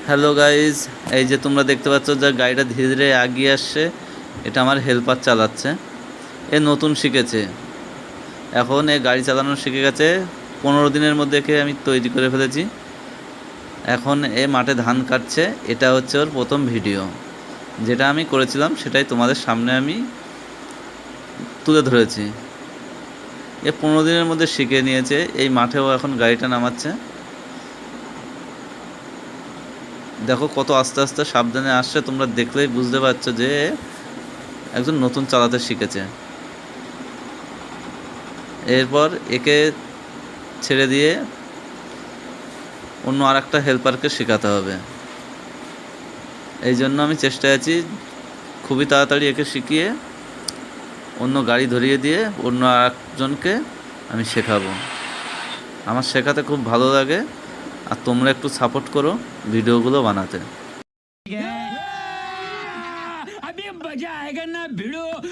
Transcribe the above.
Hello guys, এই যে তোমরা দেখতে পাচ্ছ যে গাড়িটা ধীরে ধীরে এগিয়ে আসছে, এটা আমার হেল্পার চালাচ্ছে। এ নতুন শিখেছে, এখন এ গাড়ি চালানো শিখে গেছে। 15 দিনের মধ্যে একে আমি তৈরি করে ফেলেছি। এখন এ মাঠে ধান কাটছে, এটা হচ্ছে ওর প্রথম ভিডিও। যেটা আমি করেছিলাম সেটাই তোমাদের সামনে আমি তুলে ধরেছি। এ 15 দিনের মধ্যে শিখে নিয়েছে, এই মাঠেও এখন গাড়িটা নামাচ্ছে। দেখো কত আস্তে আস্তে সাবধানে আসছে, তোমরা দেখলেই বুঝতে পারছো যে একজন নতুন চালাতে শিখেছে। এরপর একে ছেড়ে দিয়ে অন্য আর একটা হেল্পারকে শেখাতে হবে। এই জন্য আমি চেষ্টায় আছি খুবই তাড়াতাড়ি একে শিখিয়ে অন্য গাড়ি ধরিয়ে দিয়ে অন্য আরেকজনকে আমি শেখাবো। আমার শেখাতে খুব ভালো লাগে, আর তোমরা একটু সাপোর্ট করো ভিডিওগুলো বানাতে।